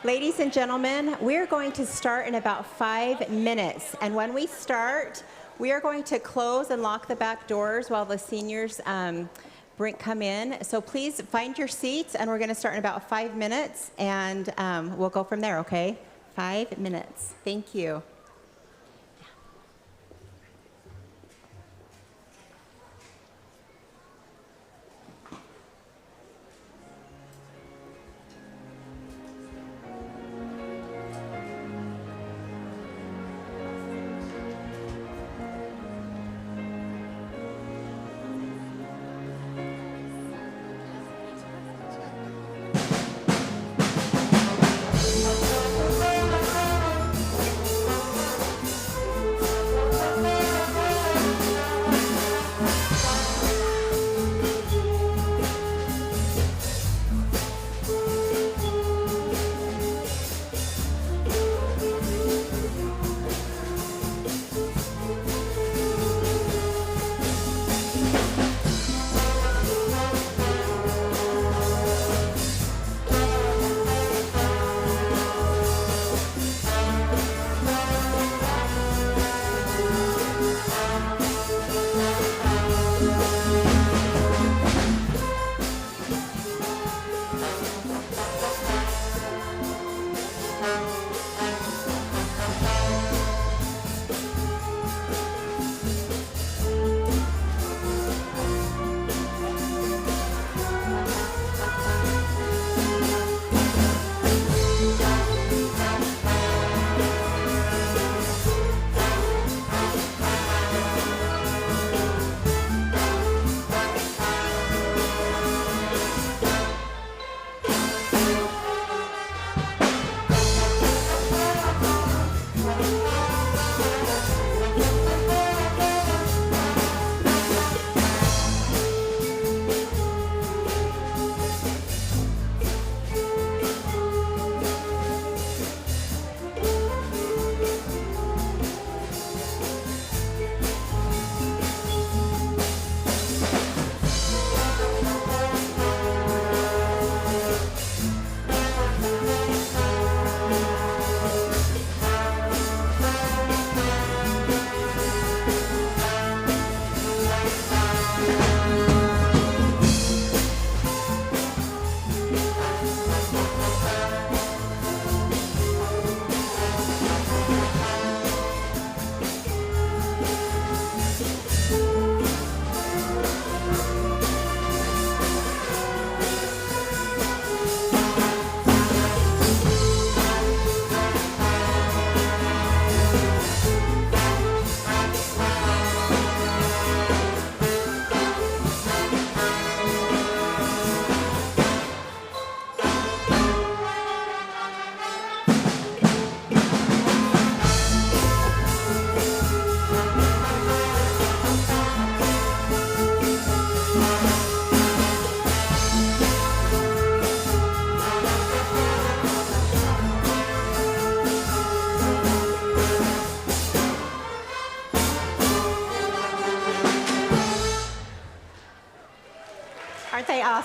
Ladies and gentlemen, we're going to start in about 5 minutes. And when we start, we are going to close and lock the back doors while the seniors come in. So please find your seats, and we're going to start in about 5 minutes, and we'll go from there, okay? 5 minutes. Thank you.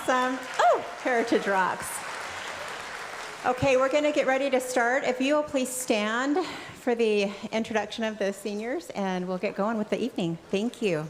Awesome. Oh, Heritage rocks. Okay, we're going to get ready to start. If you will please stand for the introduction of the seniors, and we'll get going with the evening. Thank you.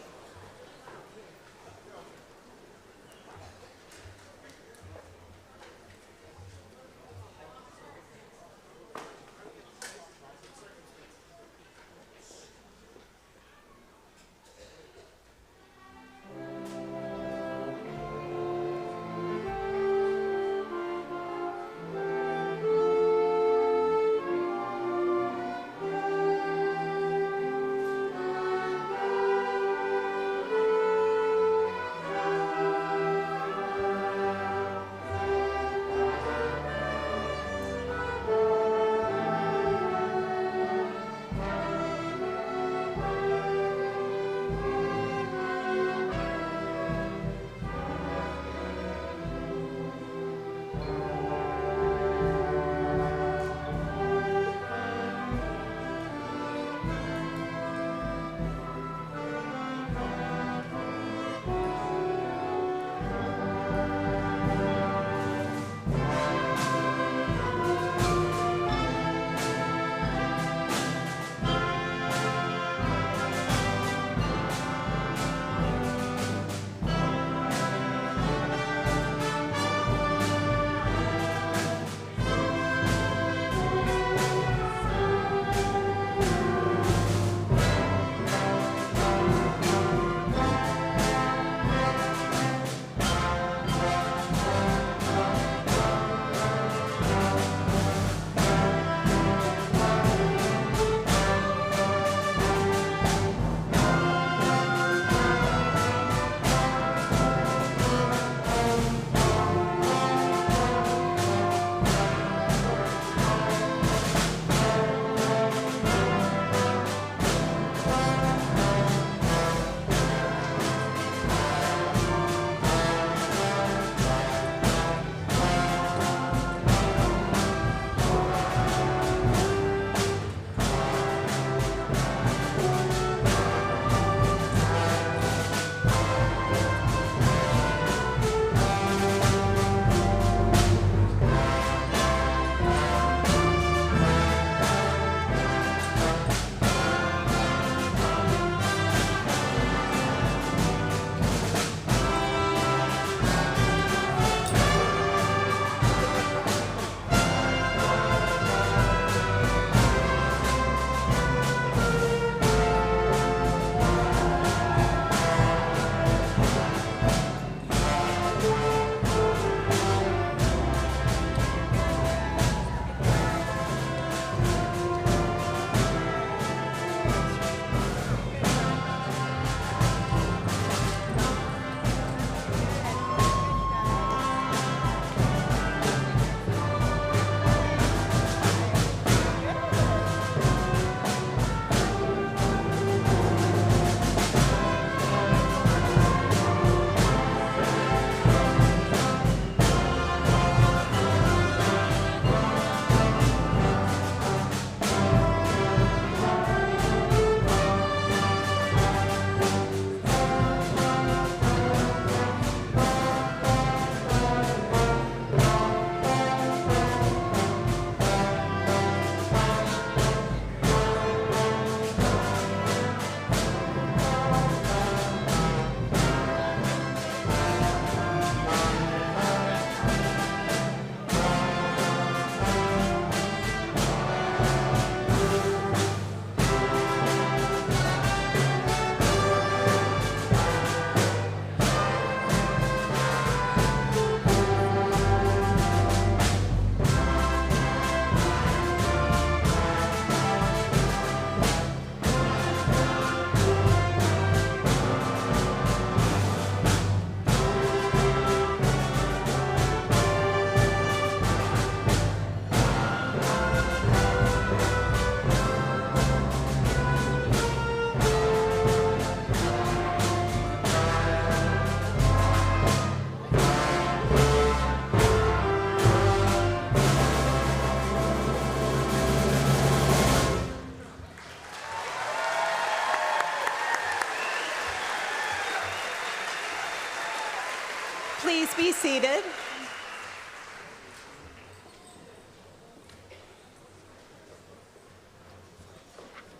seated.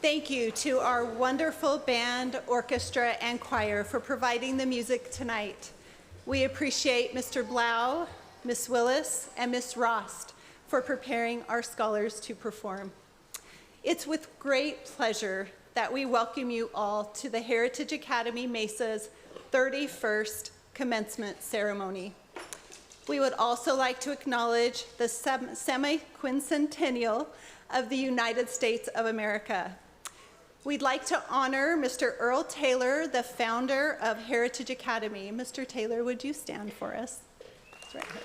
Thank you to our wonderful band, orchestra, and choir for providing the music tonight. We appreciate Mr. Blau, Ms. Willis, and Ms. Rost for preparing our scholars to perform. It's with great pleasure that we welcome you all to the Heritage Academy MESA's 31st commencement ceremony. We would also like to acknowledge the semi-quincentennial of the United States of America. We'd like to honor Mr. Earl Taylor, the founder of Heritage Academy. Mr. Taylor, would you stand for us? That's right here.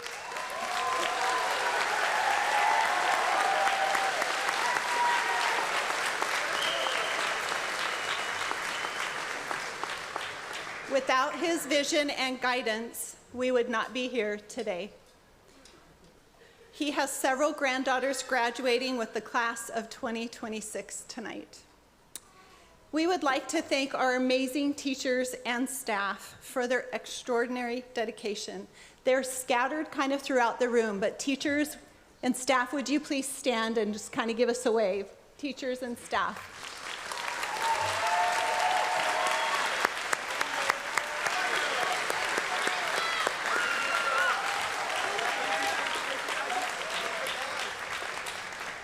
Without his vision and guidance, we would not be here today. He has several granddaughters graduating with the class of 2026 tonight. We would like to thank our amazing teachers and staff for their extraordinary dedication. They're scattered kind of throughout the room, but teachers and staff, would you please stand and just kind of give us a wave? Teachers and staff.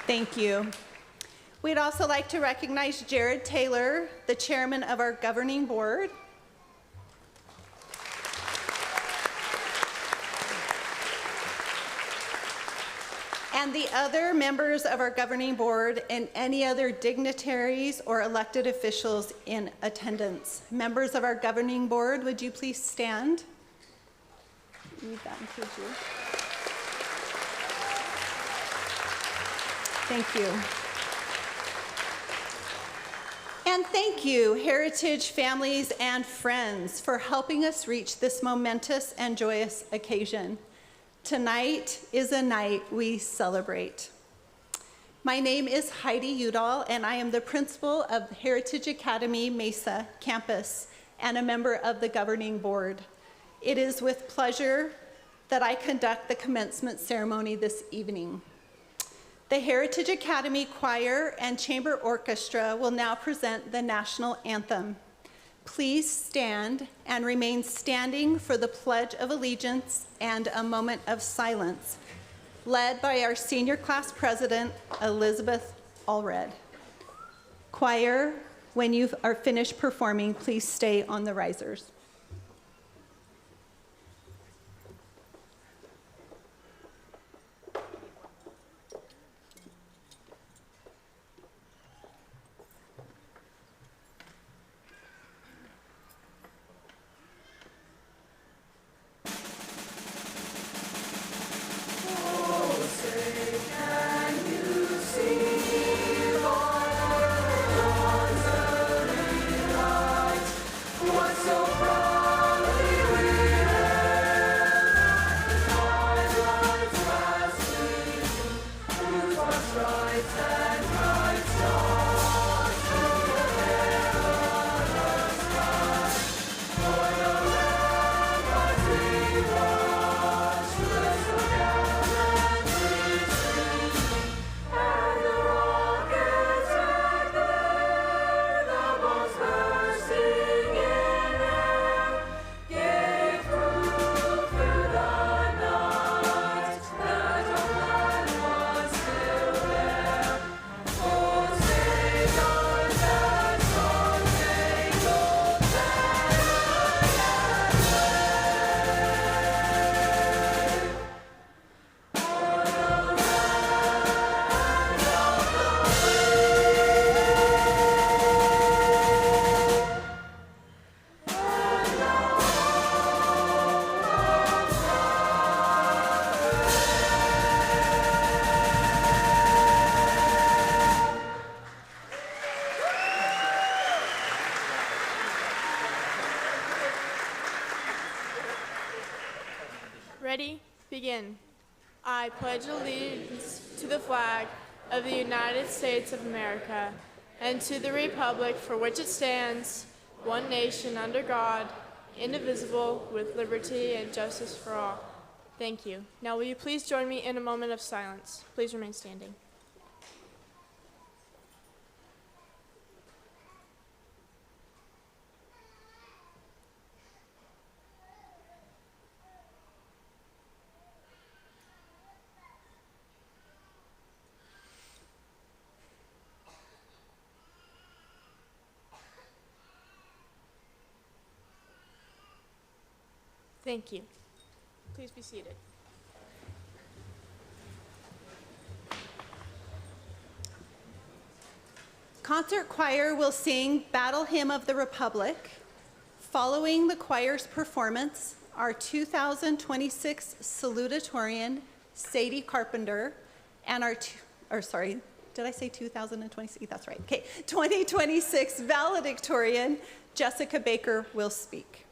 Thank you. We'd also like to recognize Jared Taylor, the chairman of our governing board. And the other members of our governing board and any other dignitaries or elected officials in attendance. Members of our governing board, would you please stand? That includes you. Thank you. And thank you, Heritage families and friends, for helping us reach this momentous and joyous occasion. Tonight is a night we celebrate. My name is Heidi Udall, and I am the principal of Heritage Academy MESA campus and a member of the governing board. It is with pleasure that I conduct the commencement ceremony this evening. The Heritage Academy Choir and Chamber Orchestra will now present the national anthem. Please stand and remain standing for the Pledge of Allegiance and a moment of silence, led by our senior class president, Elizabeth Allred. Choir, when you are finished performing, please stay on the risers. Ready? Begin. I pledge allegiance to the flag of the United States of America and to the republic for which it stands, one nation under God, indivisible, with liberty and justice for all. Thank you. Now will you please join me in a moment of silence? Please remain standing. Thank you. Please be seated. Concert choir will sing Battle Hymn of the Republic. Following the choir's performance, our 2026 Salutatorian, Sadie Carpenter, and our, did I say 2026? That's right. Okay, 2026 Valedictorian, Jessica Baker, will speak.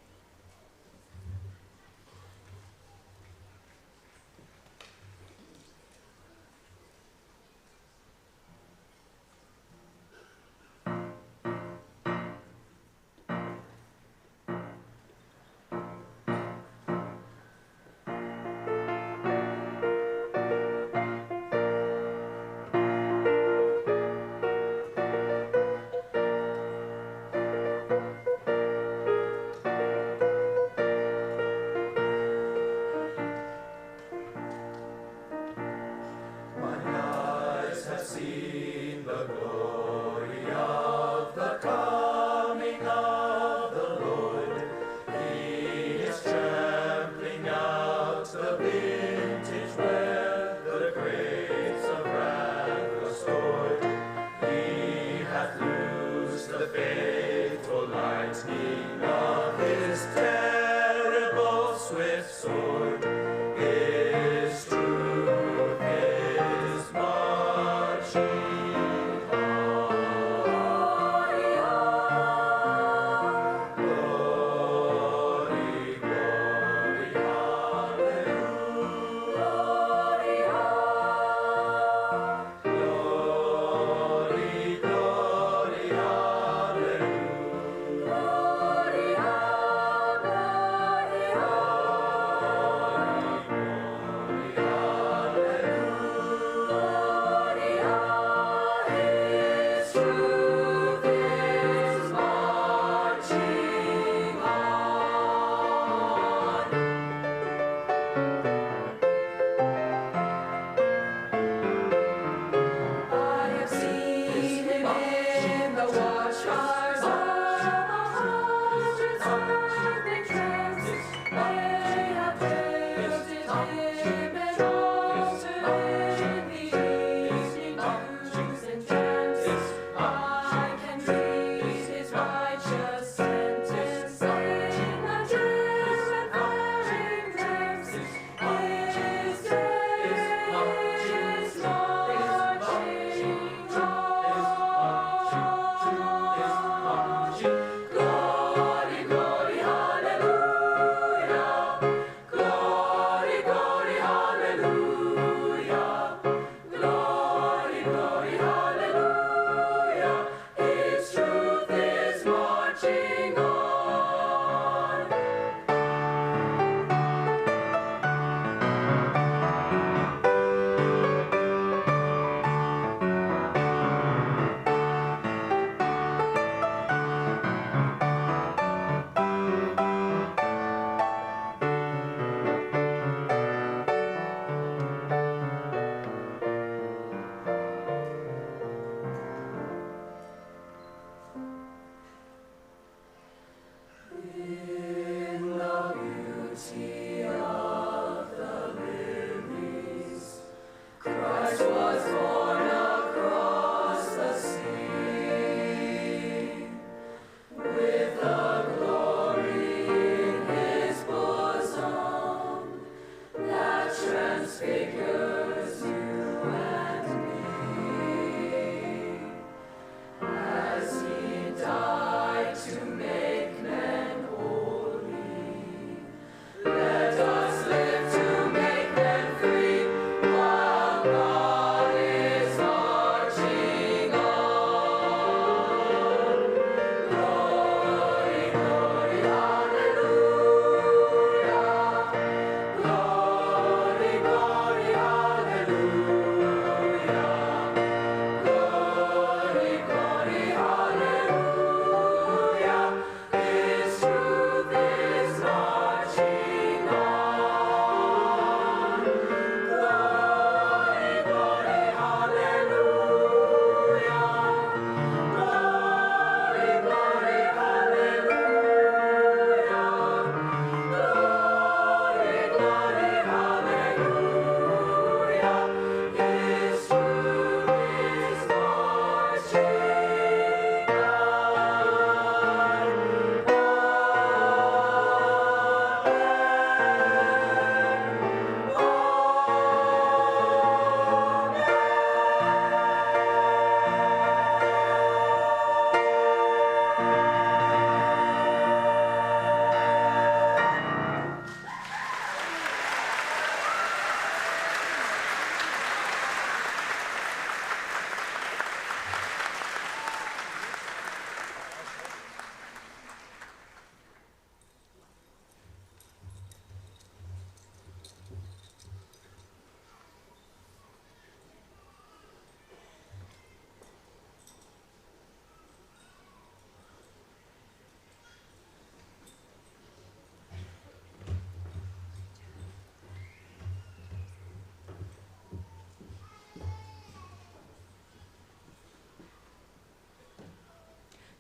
Let us live to make men free, while God is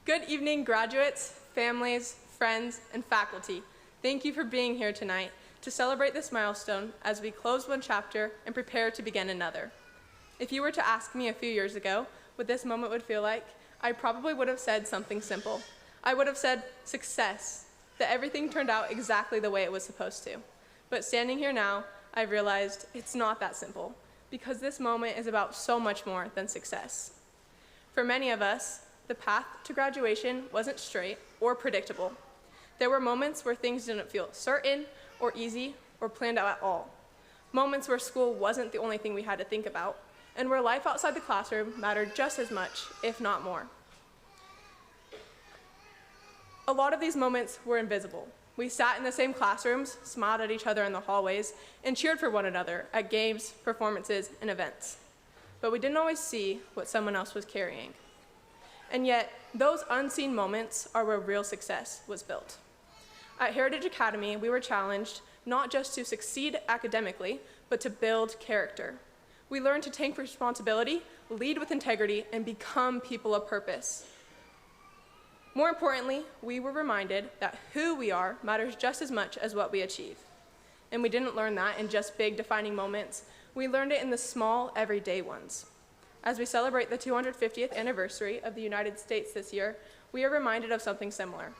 Good evening, graduates, families, friends, and faculty. Thank you for being here tonight to celebrate this milestone as we close one chapter and prepare to begin another. If you were to ask me a few years ago what this moment would feel like, I probably would have said something simple. I would have said success, that everything turned out exactly the way it was supposed to. But standing here now, I've realized it's not that simple, because this moment is about so much more than success. For many of us, the path to graduation wasn't straight or predictable. There were moments where things didn't feel certain or easy or planned out at all. Moments where school wasn't the only thing we had to think about, and where life outside the classroom mattered just as much, if not more. A lot of these moments were invisible. We sat in the same classrooms, smiled at each other in the hallways, and cheered for one another at games, performances, and events. But we didn't always see what someone else was carrying. And yet, those unseen moments are where real success was built. At Heritage Academy, we were challenged not just to succeed academically, but to build character. We learned to take responsibility, lead with integrity, and become people of purpose. More importantly, we were reminded that who we are matters just as much as what we achieve. And we didn't learn that in just big defining moments. We learned it in the small, everyday ones. As we celebrate the 250th anniversary of the United States this year, we are reminded of something similar.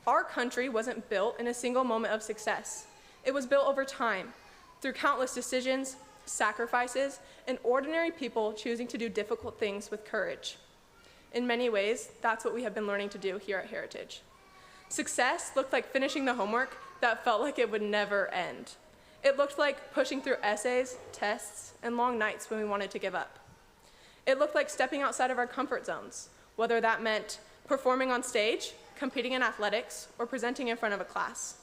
Our country wasn't built in a single moment of success. It was built over time, through countless decisions, sacrifices, and ordinary people choosing to do difficult things with courage. In many ways, that's what we have been learning to do here at Heritage. Success looked like finishing the homework that felt like it would never end. It looked like pushing through essays, tests, and long nights when we wanted to give up. It looked like stepping outside of our comfort zones, whether that meant performing on stage, competing in athletics, or presenting in front of a class.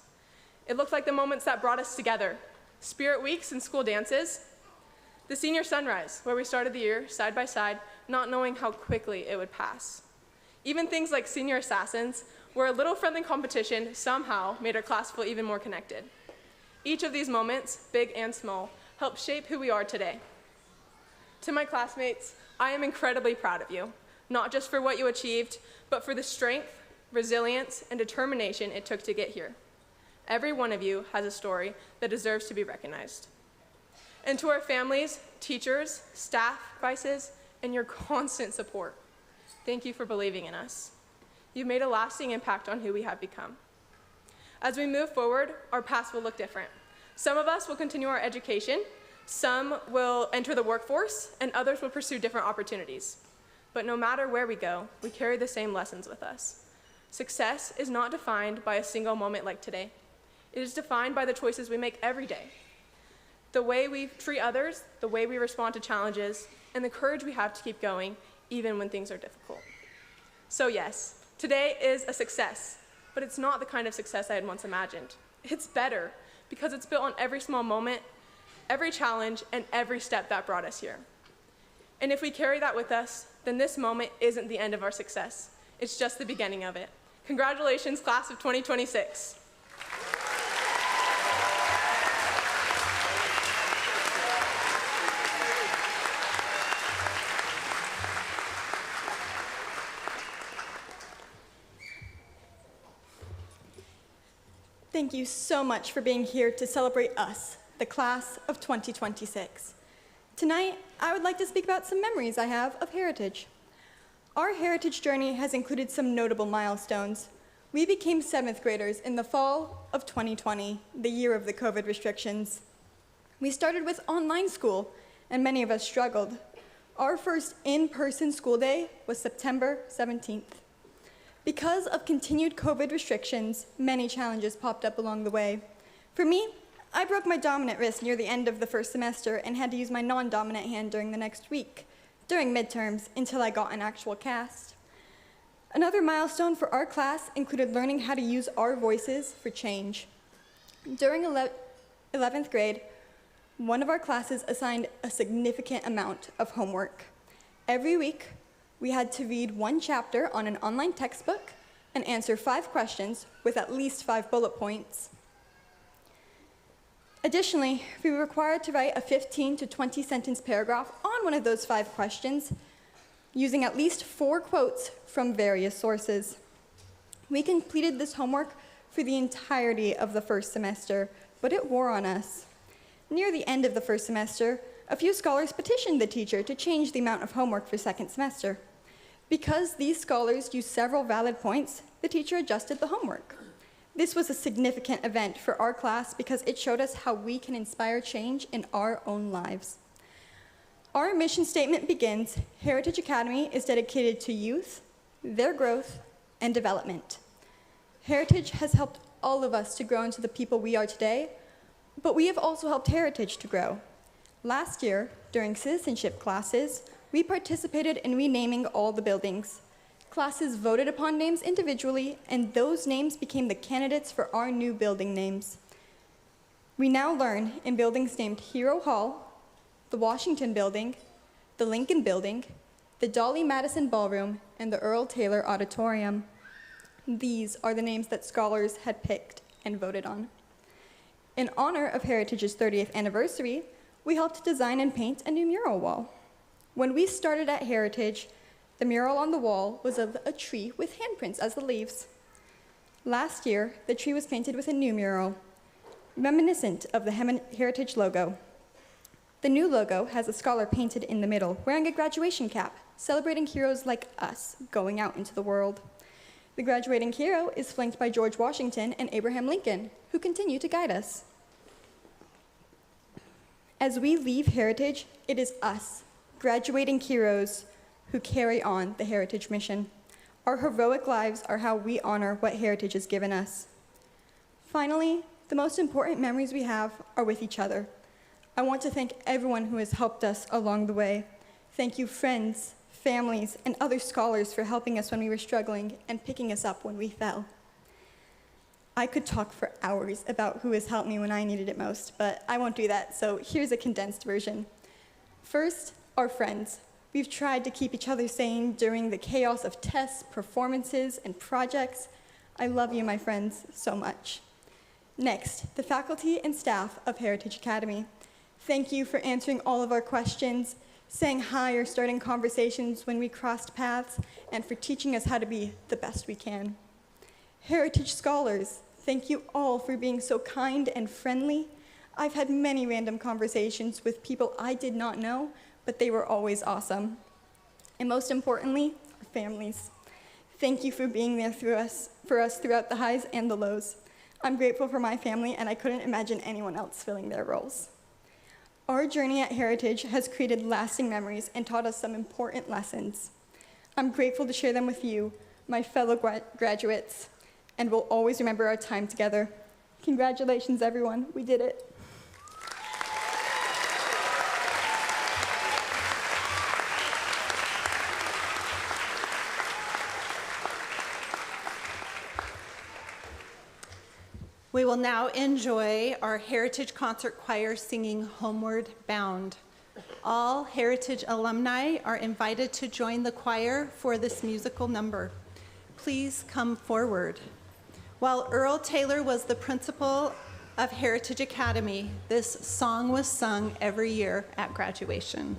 It looked like the moments that brought us together, spirit weeks and school dances, the senior sunrise, where we started the year side by side, not knowing how quickly it would pass. Even things like senior assassins, where a little friendly competition somehow made our class feel even more connected. Each of these moments, big and small, helped shape who we are today. To my classmates, I am incredibly proud of you, not just for what you achieved, but for the strength, resilience, and determination it took to get here. Every one of you has a story that deserves to be recognized. And to our families, teachers, staff, vices, and your constant support, thank you for believing in us. You've made a lasting impact on who we have become. As we move forward, our paths will look different. Some of us will continue our education, some will enter the workforce, and others will pursue different opportunities. But no matter where we go, we carry the same lessons with us. Success is not defined by a single moment like today. It is defined by the choices we make every day. The way we treat others, the way we respond to challenges, and the courage we have to keep going, even when things are difficult. So yes, today is a success, but it's not the kind of success I had once imagined. It's better, because it's built on every small moment, every challenge, and every step that brought us here. And if we carry that with us, then this moment isn't the end of our success. It's just the beginning of it. Congratulations, class of 2026. Thank you so much for being here to celebrate us, the class of 2026. Tonight, I would like to speak about some memories I have of Heritage. Our Heritage journey has included some notable milestones. We became 7th graders in the fall of 2020, the year of the COVID restrictions. We started with online school, and many of us struggled. Our first in-person school day was September 17th. Because of continued COVID restrictions, many challenges popped up along the way. For me, I broke my dominant wrist near the end of the first semester and had to use my non-dominant hand during the next week, during midterms, until I got an actual cast. Another milestone for our class included learning how to use our voices for change. During 11th grade, one of our classes assigned a significant amount of homework. Every week, we had to read one chapter on an online textbook and answer 5 questions with at least 5 bullet points. Additionally, we were required to write a 15 to 20 sentence paragraph on one of those 5 questions. using at least 4 quotes from various sources. We completed this homework for the entirety of the first semester, but it wore on us. Near the end of the first semester, a few scholars petitioned the teacher to change the amount of homework for second semester. Because these scholars used several valid points, the teacher adjusted the homework. This was a significant event for our class because it showed us how we can inspire change in our own lives. Our mission statement begins, Heritage Academy is dedicated to youth, their growth, and development. Heritage has helped all of us to grow into the people we are today, but we have also helped Heritage to grow. Last year, during citizenship classes, we participated in renaming all the buildings. Classes voted upon names individually, and those names became the candidates for our new building names. We now learn in buildings named Hero Hall, the Washington Building, the Lincoln Building, the Dolly Madison Ballroom, and the Earl Taylor Auditorium. These are the names that scholars had picked and voted on. In honor of Heritage's 30th anniversary, we helped design and paint a new mural wall. When we started at Heritage, the mural on the wall was of a tree with handprints as the leaves. Last year, the tree was painted with a new mural, reminiscent of the Heritage logo. The new logo has a scholar painted in the middle, wearing a graduation cap, celebrating heroes like us going out into the world. The graduating hero is flanked by George Washington and Abraham Lincoln, who continue to guide us. As we leave Heritage, it is us, graduating heroes, who carry on the Heritage mission. Our heroic lives are how we honor what Heritage has given us. Finally, the most important memories we have are with each other. I want to thank everyone who has helped us along the way. Thank you, friends, families, and other scholars for helping us when we were struggling and picking us up when we fell. I could talk for hours about who has helped me when I needed it most, but I won't do that, so here's a condensed version. First, our friends. We've tried to keep each other sane during the chaos of tests, performances, and projects. I love you, my friends, so much. Next, the faculty and staff of Heritage Academy. Thank you for answering all of our questions, saying hi or starting conversations when we crossed paths, and for teaching us how to be the best we can. Heritage scholars, thank you all for being so kind and friendly. I've had many random conversations with people I did not know, but they were always awesome. And most importantly, our families. Thank you for being there for us throughout the highs and the lows. I'm grateful for my family, and I couldn't imagine anyone else filling their roles. Our journey at Heritage has created lasting memories and taught us some important lessons. I'm grateful to share them with you, my fellow graduates, and we'll always remember our time together. Congratulations, everyone. We did it. We will now enjoy our Heritage Concert Choir singing Homeward Bound. All Heritage alumni are invited to join the choir for this musical number. Please come forward. While Earl Taylor was the principal of Heritage Academy, this song was sung every year at graduation.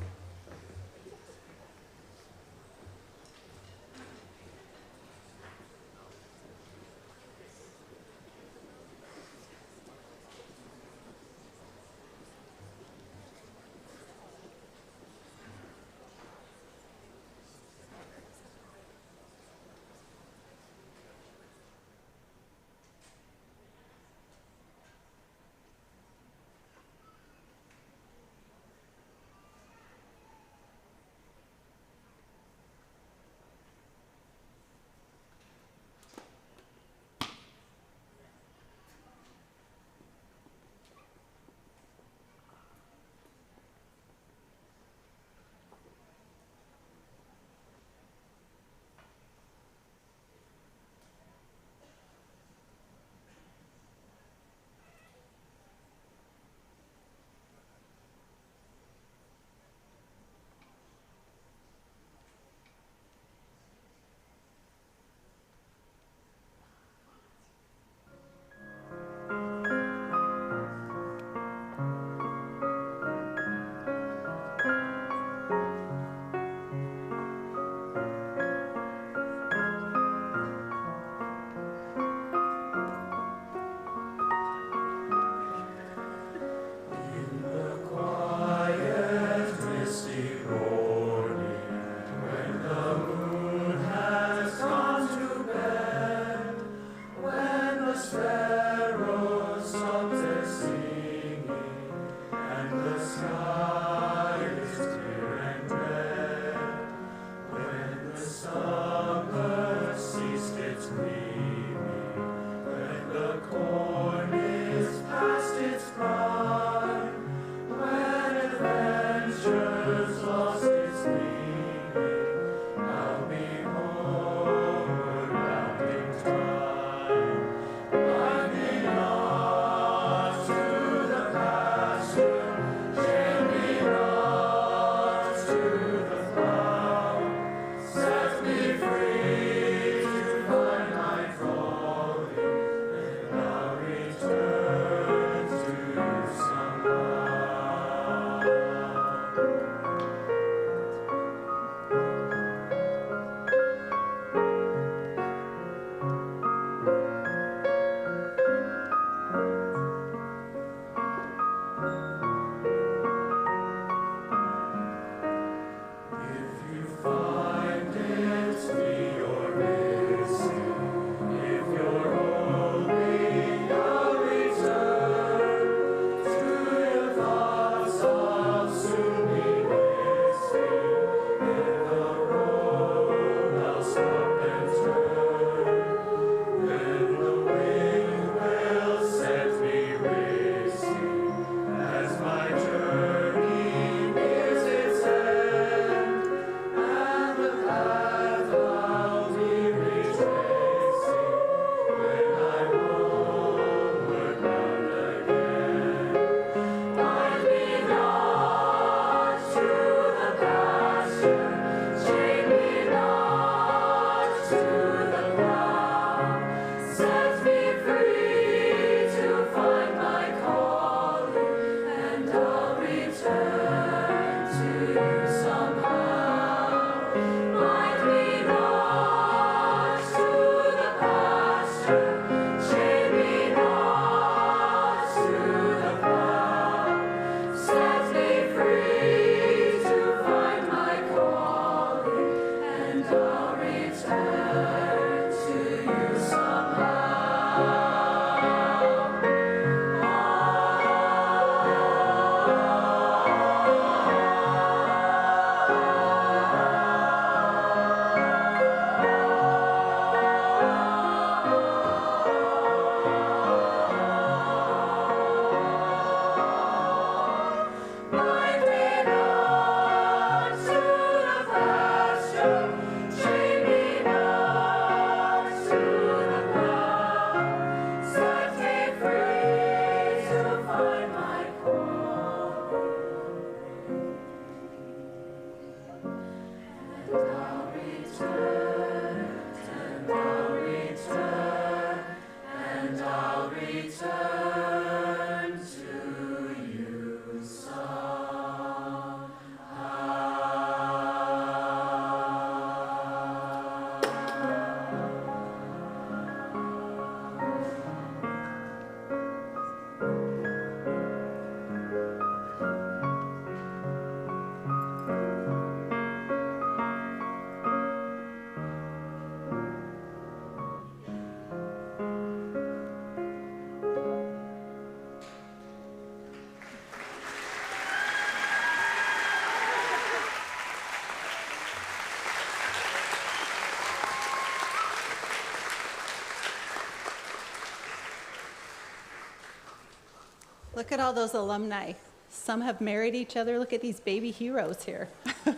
Look at all those alumni. Some have married each other. Look at these baby heroes here. This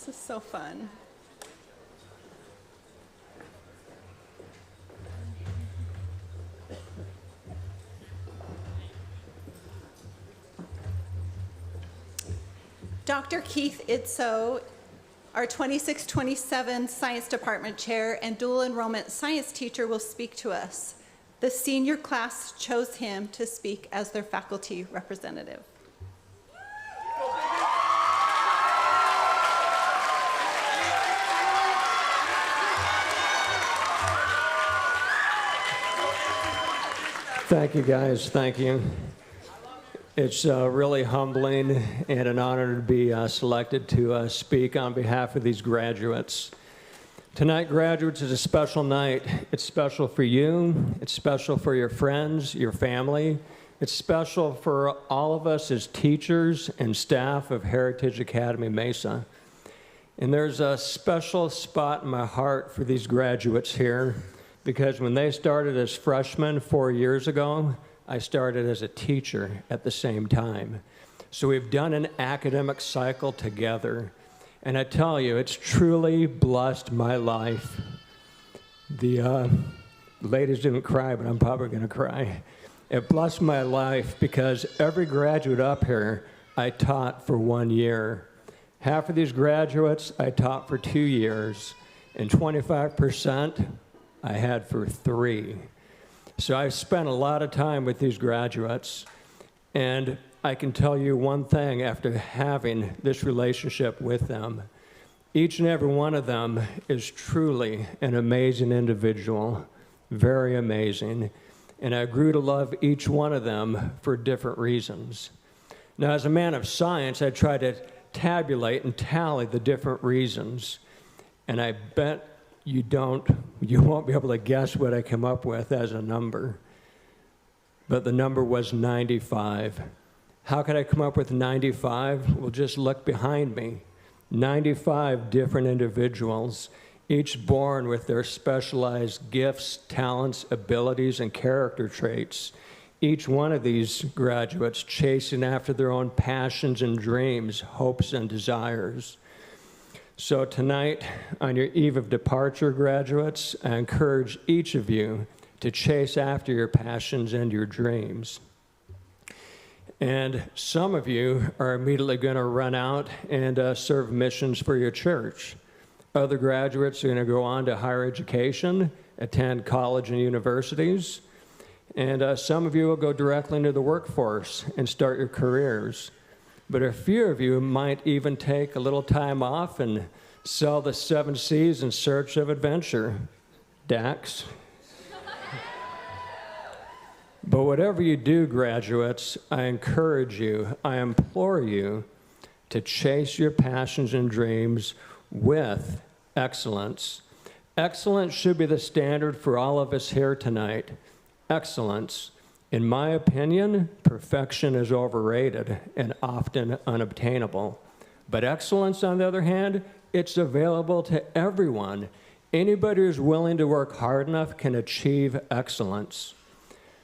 is so fun. Dr. Keith Idso, our 26-27 Science Department Chair and dual enrollment science teacher, will speak to us. The senior class chose him to speak as their faculty representative. Thank you, guys. Thank you. It's really humbling and an honor to be selected to speak on behalf of these graduates. Tonight, graduates, is a special night. It's special for you. It's special for your friends, your family. It's special for all of us as teachers and staff of Heritage Academy MESA. And there's a special spot in my heart for these graduates here, because when they started as freshmen 4 years ago, I started as a teacher at the same time. So we've done an academic cycle together. And I tell you, it's truly blessed my life. The ladies didn't cry, but I'm probably going to cry. It blessed my life because every graduate up here, I taught for 1 year. Half of these graduates, I taught for 2 years. And 25%, I had for 3. So I've spent a lot of time with these graduates, and I can tell you one thing after having this relationship with them. Each and every one of them is truly an amazing individual, very amazing, and I grew to love each one of them for different reasons. Now, as a man of science, I try to tabulate and tally the different reasons, and I bet you won't be able to guess what I came up with as a number. But the number was 95. How could I come up with 95? Well, just look behind me. 95 different individuals, each born with their specialized gifts, talents, abilities, and character traits. Each one of these graduates chasing after their own passions and dreams, hopes and desires. So tonight, on your eve of departure, graduates, I encourage each of you to chase after your passions and your dreams. And some of you are immediately going to run out and serve missions for your church. Other graduates are going to go on to higher education, attend college and universities. And some of you will go directly into the workforce and start your careers. But a few of you might even take a little time off and sell the 7 C's in search of adventure. Dax. But whatever you do, graduates, I encourage you, I implore you to chase your passions and dreams with excellence. Excellence should be the standard for all of us here tonight. Excellence. In my opinion, perfection is overrated and often unobtainable. But excellence, on the other hand, it's available to everyone. Anybody who's willing to work hard enough can achieve excellence.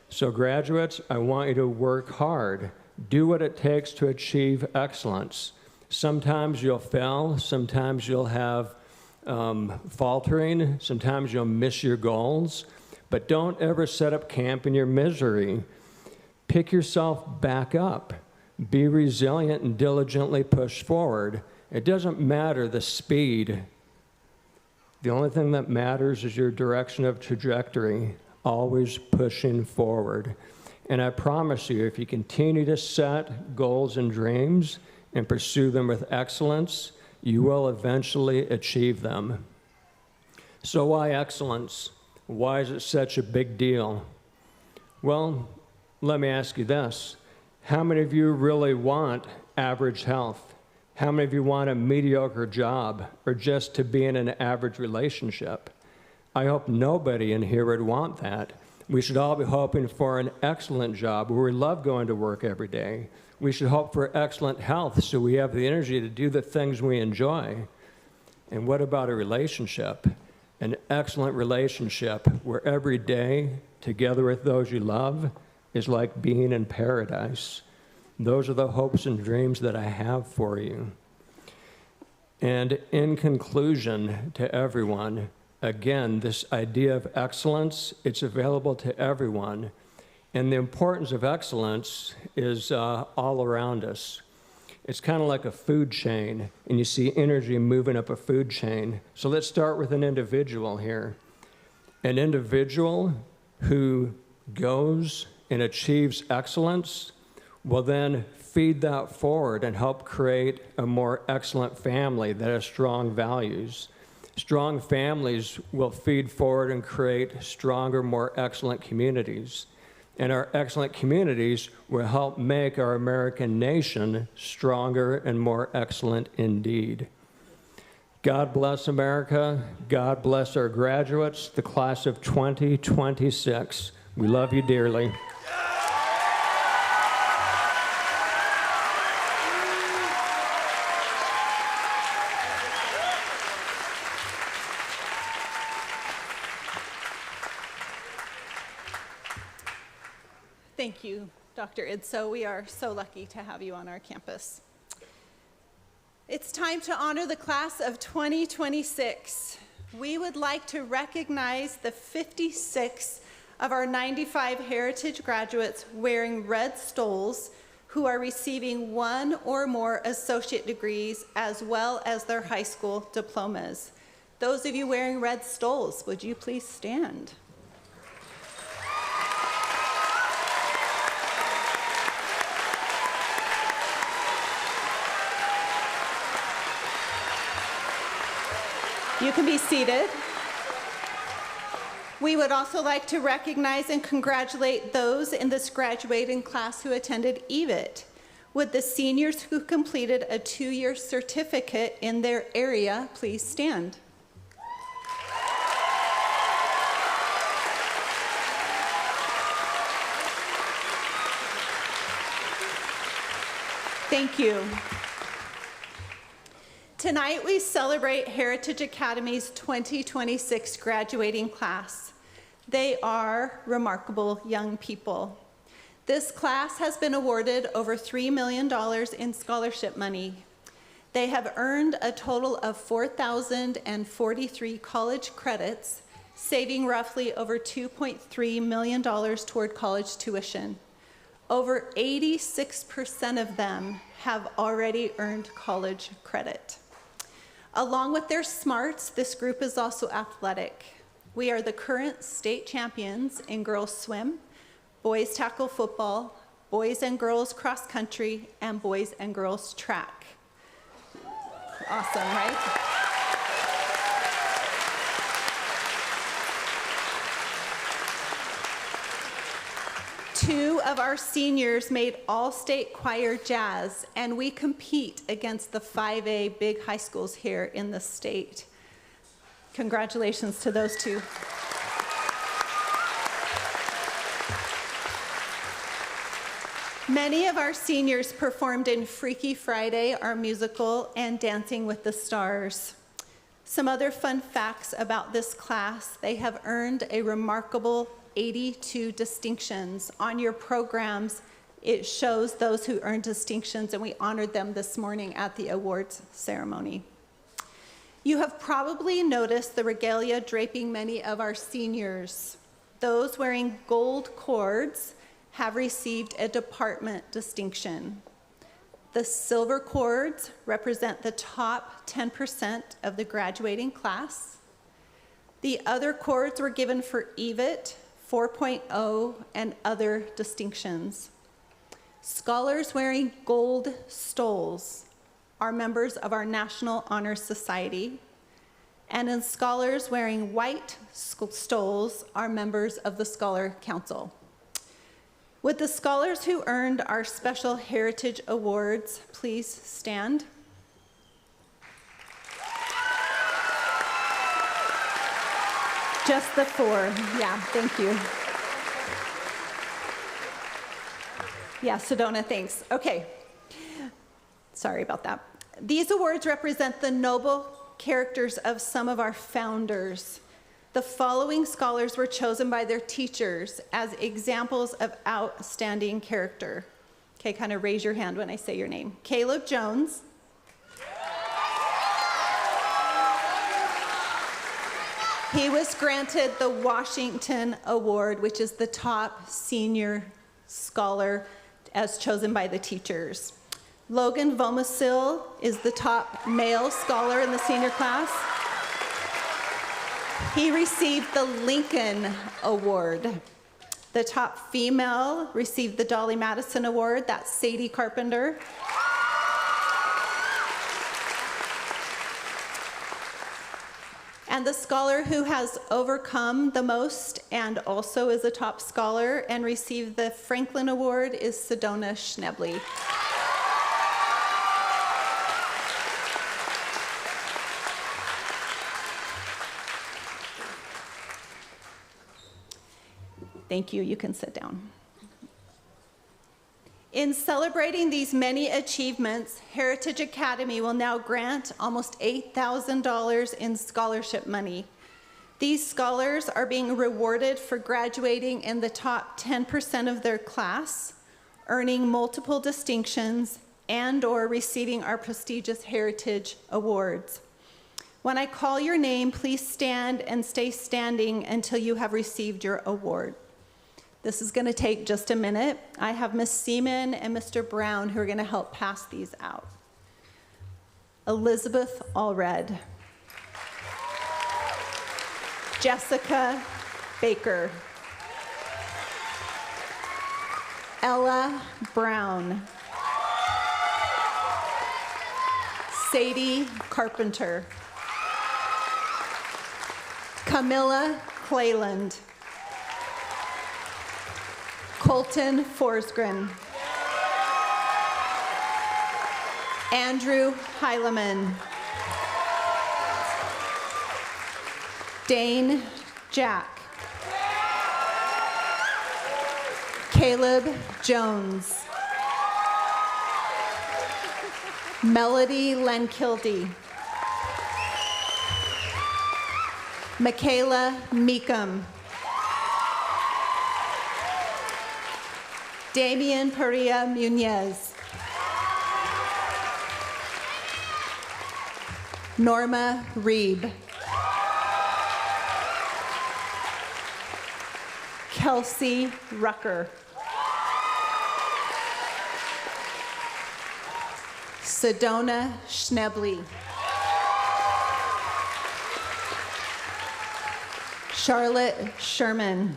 So graduates, I want you to work hard. Do what it takes to achieve excellence. Sometimes you'll fail, sometimes you'll have faltering, sometimes you'll miss your goals, but don't ever set up camp in your misery. Pick yourself back up. Be resilient and diligently push forward. It doesn't matter the speed. The only thing that matters is your direction of trajectory, always pushing forward. And I promise you, if you continue to set goals and dreams and pursue them with excellence, you will eventually achieve them. So why excellence? Why is it such a big deal? Well, let me ask you this. How many of you really want average health? How many of you want a mediocre job or just to be in an average relationship? I hope nobody in here would want that. We should all be hoping for an excellent job where we love going to work every day. We should hope for excellent health so we have the energy to do the things we enjoy. And what about a relationship? an excellent relationship where every day, together with those you love, is like being in paradise. Those are the hopes and dreams that I have for you. And in conclusion to everyone, again, this idea of excellence, it's available to everyone. And the importance of excellence is all around us. It's kind of like a food chain, and you see energy moving up a food chain. So let's start with an individual here. An individual who goes and achieves excellence will then feed that forward and help create a more excellent family that has strong values. Strong families will feed forward and create stronger, more excellent communities. And our excellent communities will help make our American nation stronger and more excellent indeed. God bless America. God bless our graduates, the class of 2026. We love you dearly. Thank you, Dr. Idso. We are so lucky to have you on our campus. It's time to honor the class of 2026. We would like to recognize the 56 of our 95 Heritage graduates wearing red stoles who are receiving one or more associate degrees as well as their high school diplomas. Those of you wearing red stoles, would you please stand? You can be seated. We would also like to recognize and congratulate those in this graduating class who attended EVIT. Would the seniors who completed a 2-year certificate in their area please stand? Thank you. Tonight, we celebrate Heritage Academy's 2026 graduating class. They are remarkable young people. This class has been awarded over $3 million in scholarship money. They have earned a total of 4,043 college credits, saving roughly over $2.3 million toward college tuition. Over 86% of them have already earned college credit. Along with their smarts, this group is also athletic. We are the current state champions in girls swim, boys tackle football, boys and girls cross country, and boys and girls track. Awesome, right? Two of our seniors made all-state choir jazz, and we compete against the 5A big high schools here in the state. Congratulations to those two. Many of our seniors performed in Freaky Friday, our musical, and Dancing with the Stars. Some other fun facts about this class: they have earned a remarkable 82 distinctions. On your programs, it shows those who earned distinctions, and we honored them this morning at the awards ceremony. You have probably noticed the regalia draping many of our seniors. Those wearing gold cords have received a department distinction. The silver cords represent the top 10% of the graduating class. The other cords were given for EVIT, 4.0, and other distinctions. Scholars wearing gold stoles are members of our National Honor Society, and scholars wearing white stoles are members of the Scholar Council. Would the scholars who earned our special Heritage Awards please stand? Just the 4. Yeah, thank you. Yeah, Sedona, thanks. Okay. Sorry about that. These awards represent the noble characters of some of our founders. The following scholars were chosen by their teachers as examples of outstanding character. Okay, kind of raise your hand when I say your name. Caleb Jones. He was granted the Washington Award, which is the top senior scholar as chosen by the teachers. Logan Vomasil is the top male scholar in the senior class. He received the Lincoln Award. The top female received the Dolly Madison Award. That's Sadie Carpenter. And the scholar who has overcome the most and also is a top scholar and received the Franklin Award is Sedona Schnebley. Thank you. You can sit down. In celebrating these many achievements, Heritage Academy will now grant almost $8,000 in scholarship money. These scholars are being rewarded for graduating in the top 10% of their class, earning multiple distinctions, and/or receiving our prestigious Heritage Awards. When I call your name, please stand and stay standing until you have received your award. This is going to take just a minute. I have Ms. Seaman and Mr. Brown who are going to help pass these out. Elizabeth Allred. Jessica Baker. Ella Brown. Sadie Carpenter. Camilla Clayland. Colton Forsgren. Andrew Heileman. Dane Jack. Caleb Jones. Melody Lenkilde. Michaela Meekum. Damian Perea Munez. Norma Reeb. Kelsey Rucker. Sedona Schnebley. Charlotte Sherman.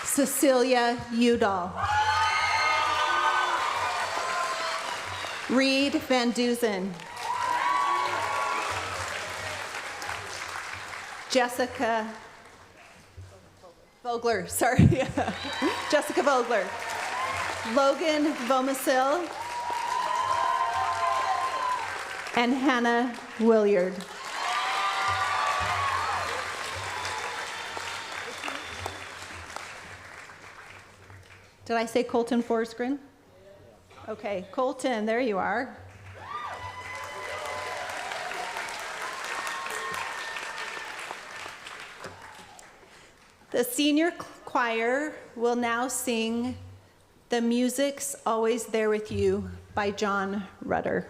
Cecilia Udall. Reed Van Duzen. Jessica Vogler, sorry. Jessica Vogler. Logan Vomasil. And Hannah Williard. Did I say Colton Forsgren? Okay, Colton, there you are. The senior choir will now sing "The Music's Always There With You" by John Rutter.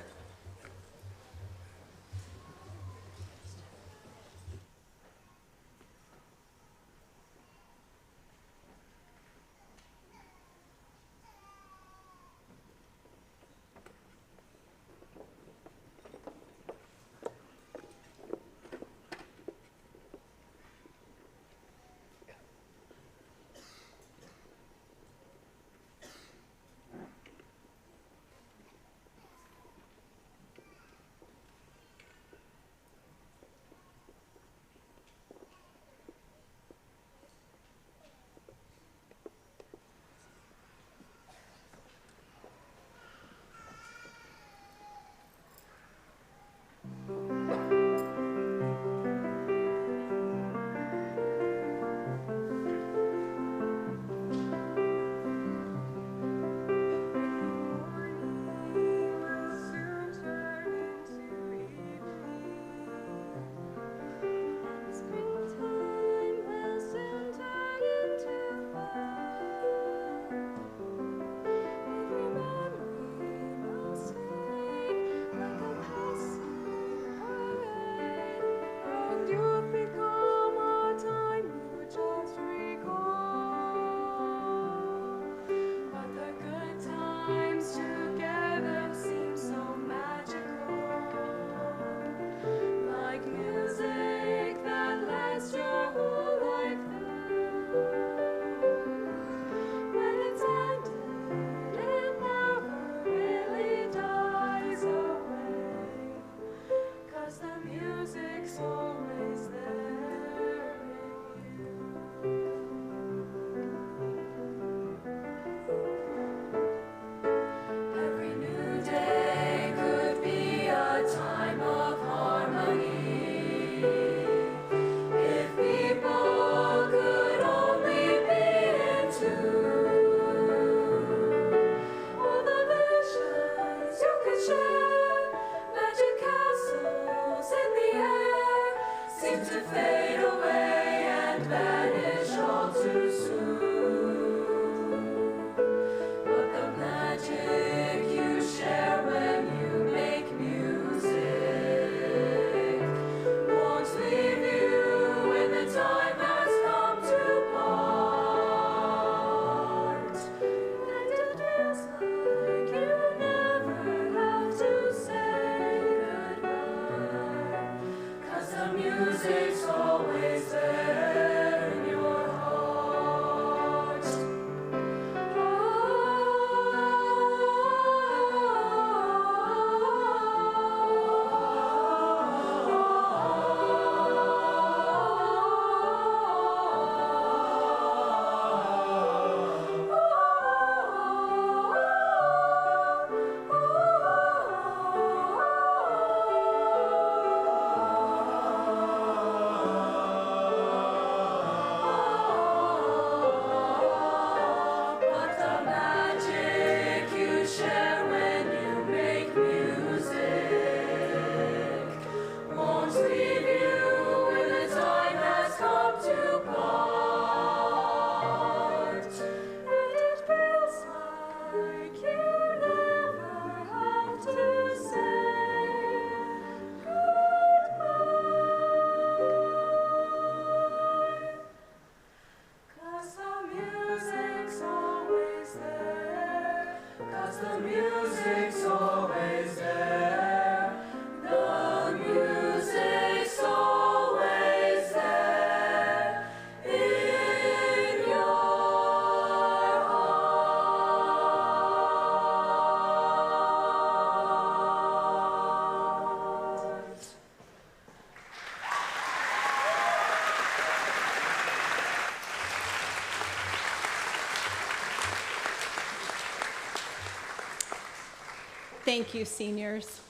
Thank you, seniors.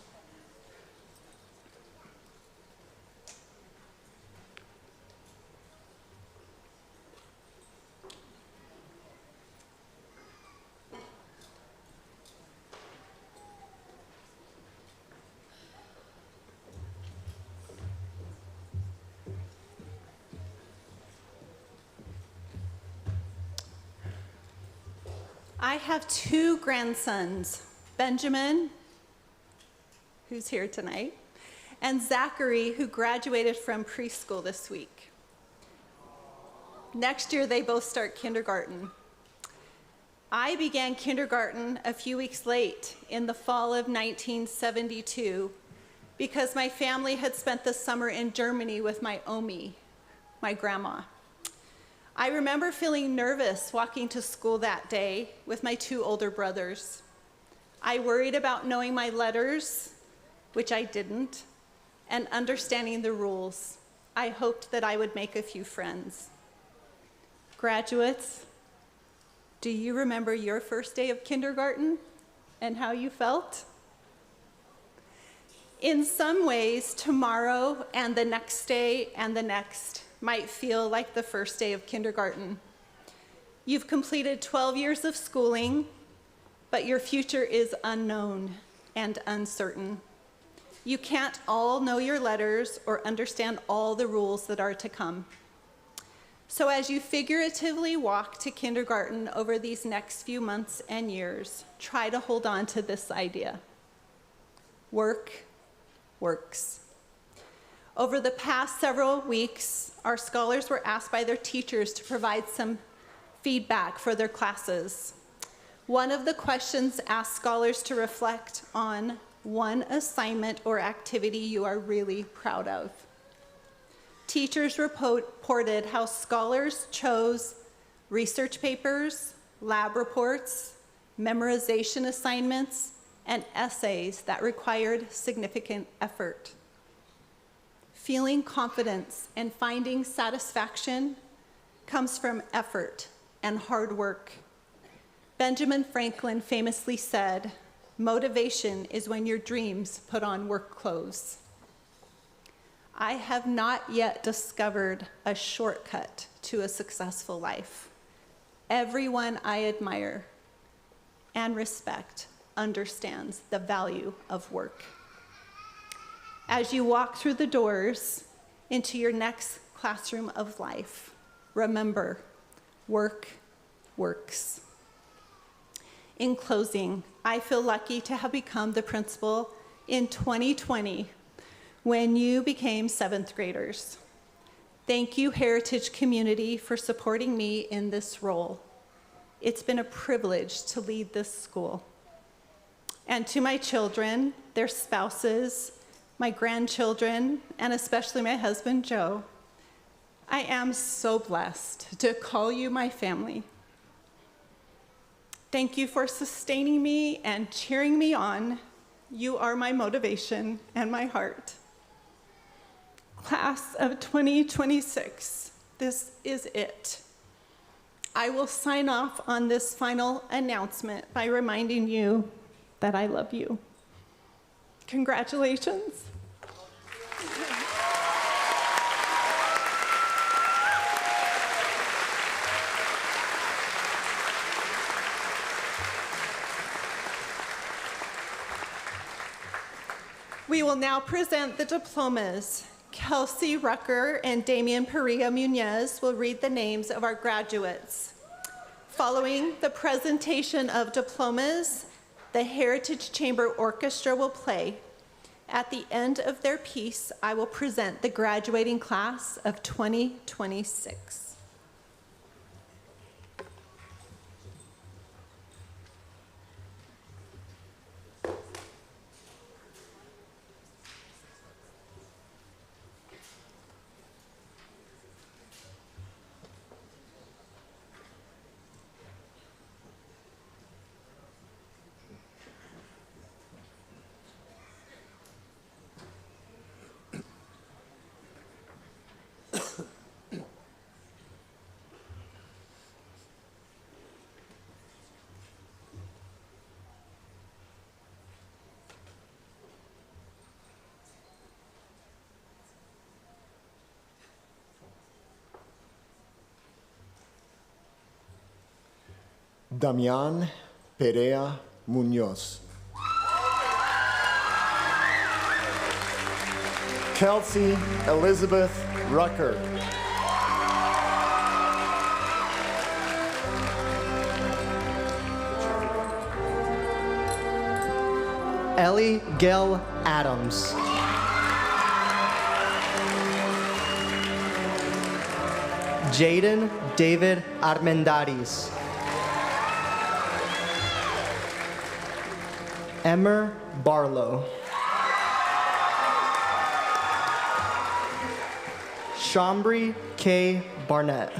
I have two grandsons, Benjamin, who's here tonight, and Zachary, who graduated from preschool this week. Next year, they both start kindergarten. I began kindergarten a few weeks late in the fall of 1972 because my family had spent the summer in Germany with my Omi, my grandma. I remember feeling nervous walking to school that day with my two older brothers. I worried about knowing my letters, which I didn't, and understanding the rules. I hoped that I would make a few friends. Graduates, do you remember your first day of kindergarten and how you felt? In some ways, tomorrow and the next day and the next might feel like the first day of kindergarten. You've completed 12 years of schooling, but your future is unknown and uncertain. You can't all know your letters or understand all the rules that are to come. So as you figuratively walk to kindergarten over these next few months and years, try to hold on to this idea. Work works. Over the past several weeks, our scholars were asked by their teachers to provide some feedback for their classes. One of the questions asked scholars to reflect on one assignment or activity you are really proud of. Teachers reported how scholars chose research papers, lab reports, memorization assignments, and essays that required significant effort. Feeling confidence and finding satisfaction comes from effort and hard work. Benjamin Franklin famously said, "Motivation is when your dreams put on work clothes." I have not yet discovered a shortcut to a successful life. Everyone I admire and respect understands the value of work. As you walk through the doors into your next classroom of life, remember, work works. In closing, I feel lucky to have become the principal in 2020 when you became 7th graders. Thank you, Heritage community, for supporting me in this role. It's been a privilege to lead this school. And to my children, their spouses, my grandchildren, and especially my husband, Joe, I am so blessed to call you my family. Thank you for sustaining me and cheering me on. You are my motivation and my heart. Class of 2026, this is it. I will sign off on this final announcement by reminding you that I love you. Congratulations. We will now present the diplomas. Kelsey Rucker and Damian Perea Munez will read the names of our graduates. Following the presentation of diplomas, the Heritage Chamber Orchestra will play. At the end of their piece, I will present the graduating class of 2026. Damian Perea Munoz. Kelsey Elizabeth Rucker. Ellie Gail Adams. Jaden David Armendariz. Emmer Barlow. Shambri K. Barnett.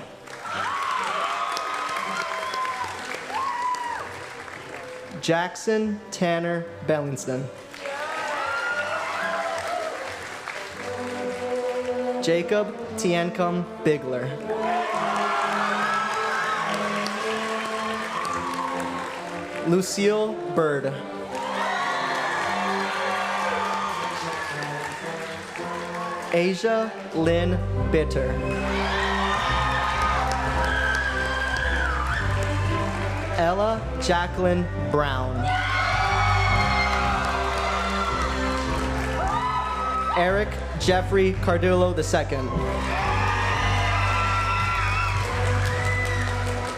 Jackson Tanner Bellingston. Jacob Tiancum Bigler. Lucille Bird. Asia Lynn Bitter. Ella Jacqueline Brown. Eric Jeffrey Cardullo II.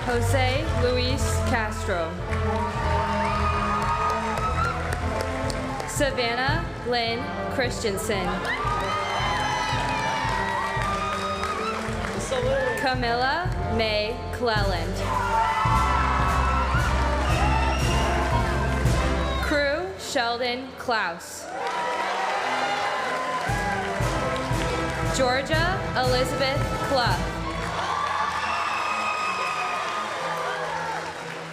Jose Luis Castro. Savannah Lynn Christensen. Camilla May Cleland. Crew Sheldon Klaus. Georgia Elizabeth Clough.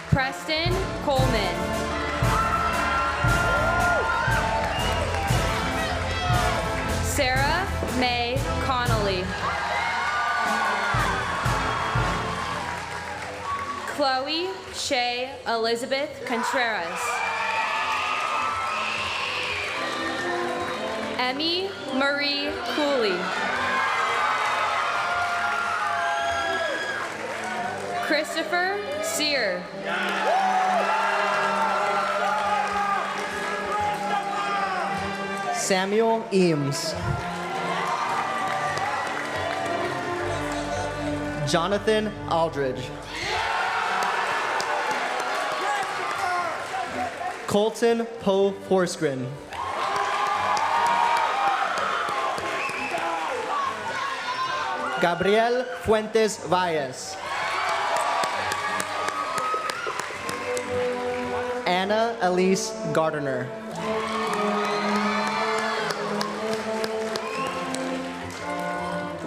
Preston Coleman. Sarah May Connolly. Chloe Shay Elizabeth Contreras. Emmy Marie Cooley. Christopher Sear. Samuel Eames. Jonathan Aldridge. Colton Poe Forsgren. Gabriel Fuentes Valles. Anna Elise Gardner.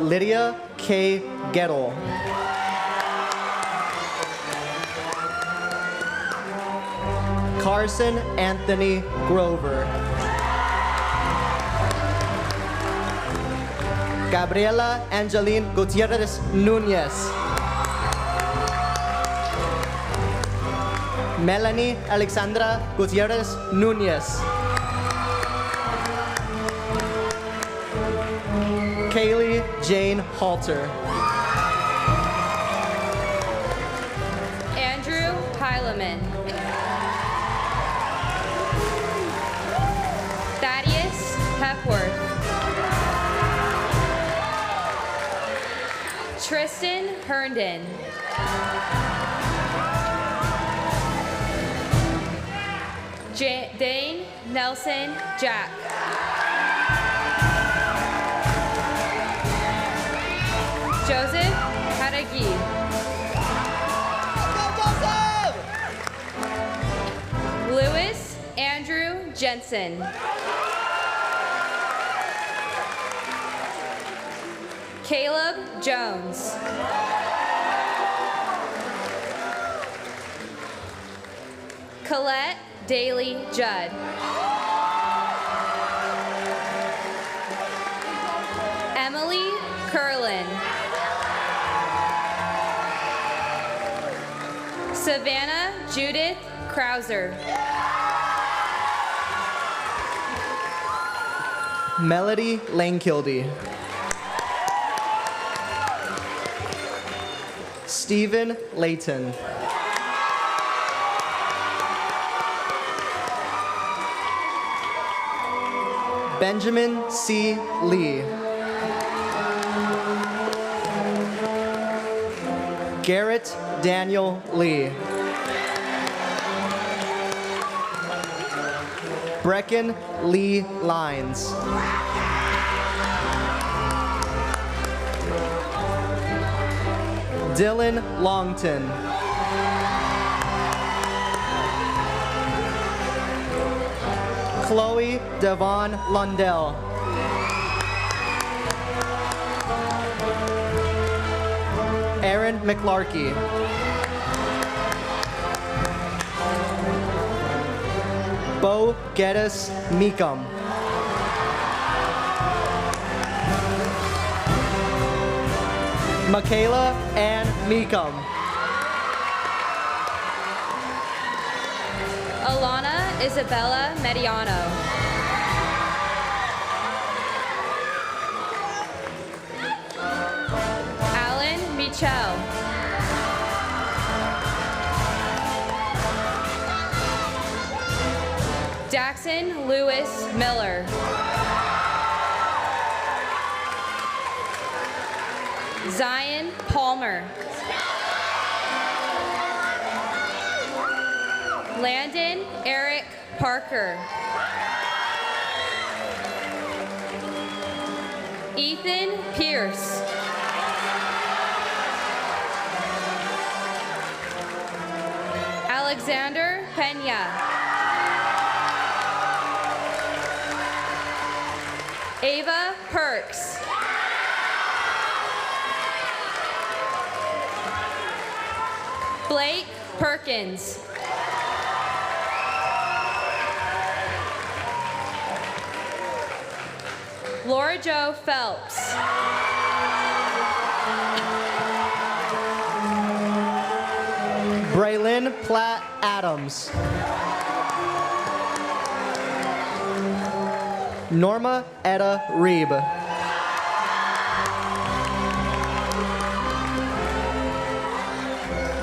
Lydia K. Gettle. Carson Anthony Grover. Gabriela Angeline Gutierrez Nunez. Melanie Alexandra Gutierrez Nunez. Kaylee Jane Halter. Andrew Heileman. Thaddeus Hepworth. Tristan Herndon. Dane Nelson Jack. Joseph Hadagi. Lewis Andrew Jensen. Caleb Jones. Colette Daly Judd. Emily Curlin. Savannah Judith Krauser. Melody Langkildy. Stephen Layton. Benjamin C. Lee. Garrett Daniel Lee. Brecken Lee Lines. Dylan Longton. Chloe Devon Lundell. Aaron McLarkey. Bo Geddes Meekum. Michaela Ann Meekum. Alana Isabella Mediano. Alan Michel. Daxon Lewis Miller. Zion Palmer. Landon Eric Parker. Ethan Pierce. Alexander Pena. Ava Perks. Blake Perkins. Laura Jo Phelps. Braylon Platt Adams. Norma Etta Reeb.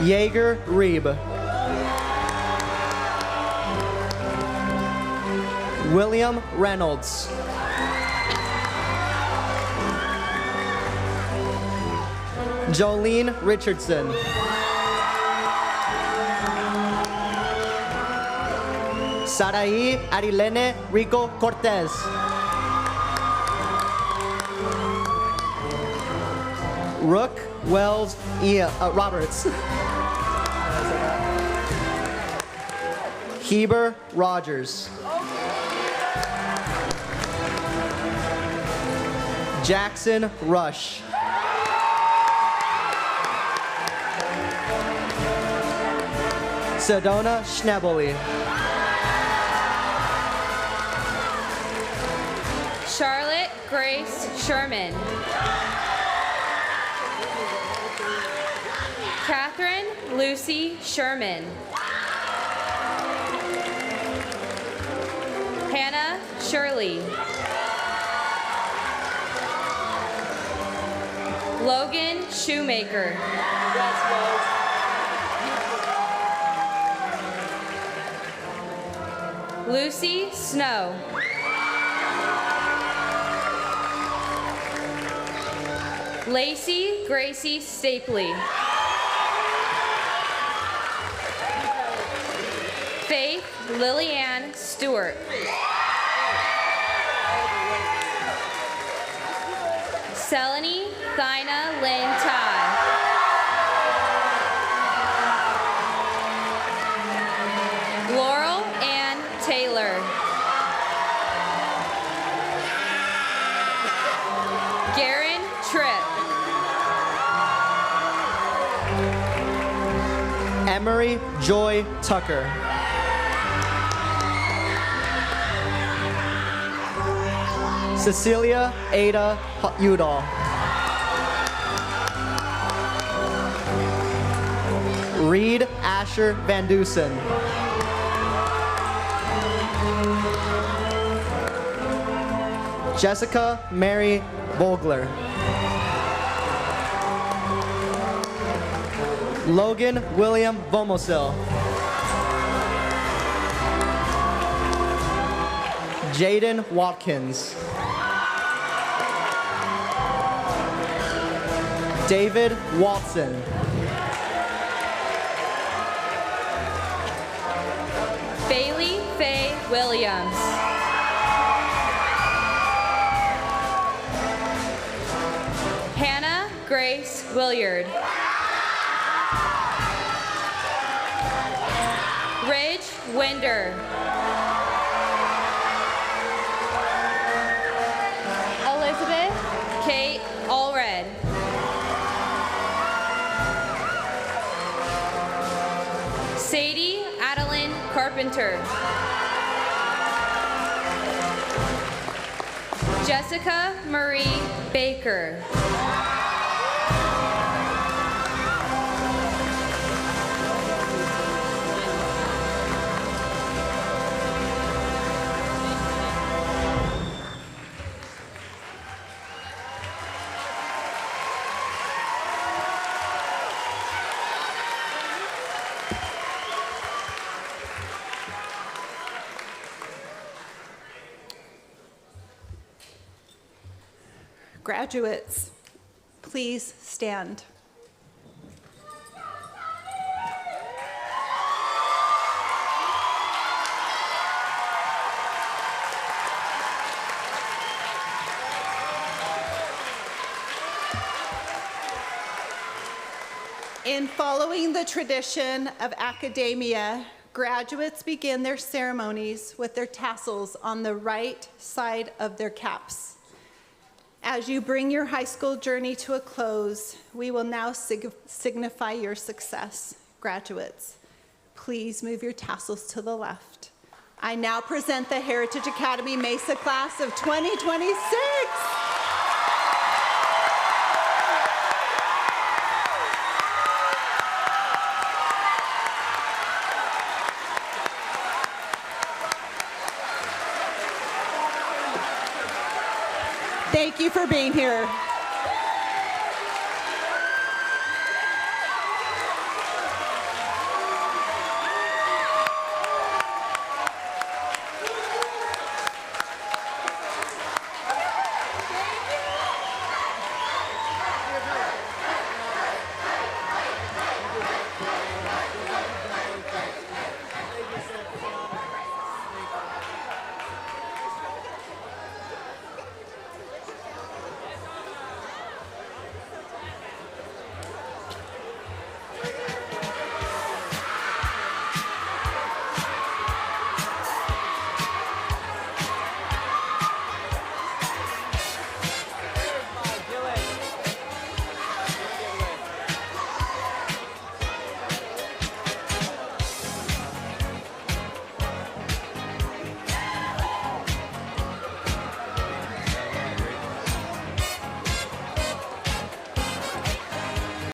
Jaeger Reeb. William Reynolds. Jolene Richardson. Sarai Arilene Rico Cortez. Rook Wells Roberts. Heber Rogers. Jackson Rush. Sedona Schnebeli. Charlotte Grace Sherman. Catherine Lucy Sherman. Hannah Shirley. Logan Shoemaker. Lucy Snow. Lacey Gracie Stapley. Faith Lillianne Stewart. Selene Thina Lynn Ty. Laurel Ann Taylor. Garen Tripp. Emery Joy Tucker. Cecilia Ada Udall. Reed Asher Van Dusen. Jessica Mary Vogler. Logan William Vomosil. Jaden Watkins. David Watson. Bailey Faye Williams. Hannah Grace Williard. Ridge Winder. Elizabeth Kate Allred. Sadie Adeline Carpenter. Jessica Marie Baker. Graduates, please stand. In following the tradition of academia, graduates begin their ceremonies with their tassels on the right side of their caps. As you bring your high school journey to a close, we will now signify your success. Graduates, please move your tassels to the left. I now present the Heritage Academy MESA class of 2026. Thank you for being here.